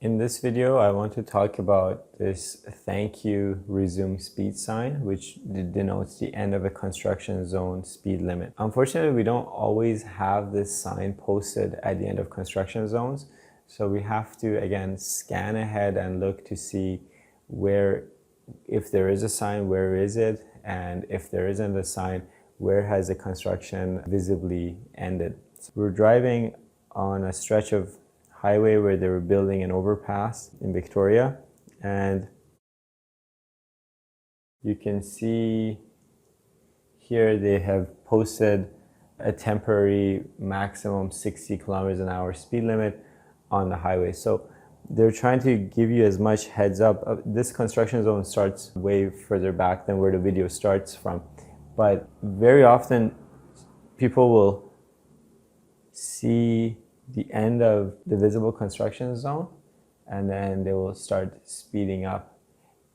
In this video, I want to talk about this thank you resume speed sign, which denotes the end of a construction zone speed limit. Unfortunately, we don't always have this sign posted at the end of construction zones. So we have to, again, scan ahead and look to see where, if there is a sign, where is it? And if there isn't a sign, where has the construction visibly ended? So we're driving on a stretch of highway where they were building an overpass in Victoria, and you can see here they have posted a temporary maximum 60 kilometers an hour speed limit on the highway. So they're trying to give you as much heads up. This construction zone starts way further back than where the video starts from, but very often people will see the end of the visible construction zone and then they will start speeding up.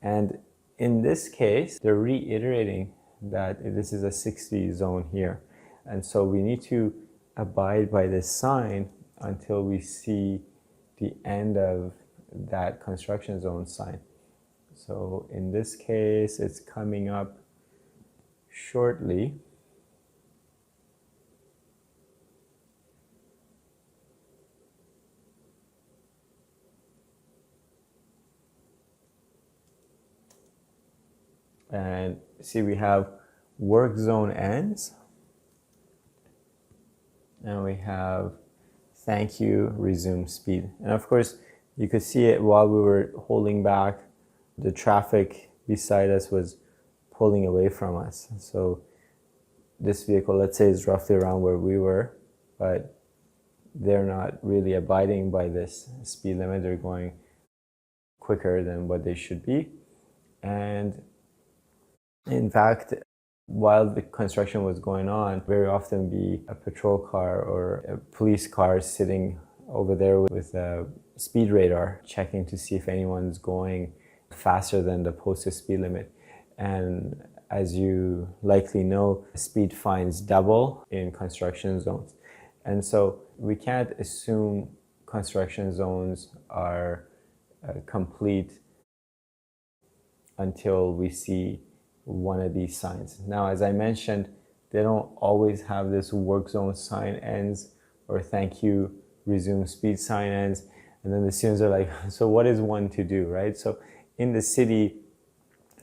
And in this case, they're reiterating that this is a 60 zone here. And so we need to abide by this sign until we see the end of that construction zone sign. So in this case, it's coming up shortly. And see, we have work zone ends, and we have thank you resume speed. And of course, you could see it while we were holding back, the traffic beside us was pulling away from us. So this vehicle, let's say, is roughly around where we were, but they're not really abiding by this speed limit. They're going quicker than what they should be. And in fact, while the construction was going on, very often be a patrol car or a police car sitting over there with a speed radar, checking to see if anyone's going faster than the posted speed limit. And as you likely know, speed fines double in construction zones. And so we can't assume construction zones are complete until we see one of these signs. Now, as I mentioned, they don't always have this work zone sign ends or thank you resume speed sign ends. And then the students are like, so what is one to do, right? So in the city,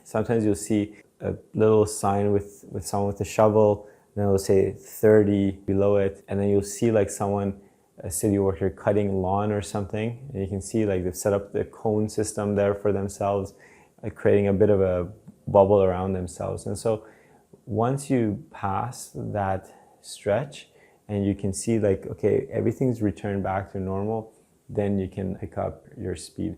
sometimes you'll see a little sign with someone with a shovel, and it'll say 30 below it. And then you'll see like someone, a city worker, cutting lawn or something. And you can see like they've set up the cone system there for themselves, like creating a bit of a bubble around themselves. And so once you pass that stretch and you can see like, okay, everything's returned back to normal, then you can pick up your speed.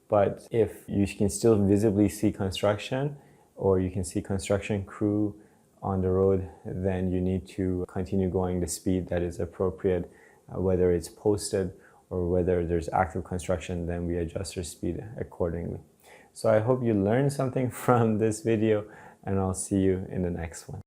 But if you can still visibly see construction, or you can see construction crew on the road, then you need to continue going the speed that is appropriate, whether it's posted or whether there's active construction, then we adjust our speed accordingly. So I hope you learned something from this video, and I'll see you in the next one.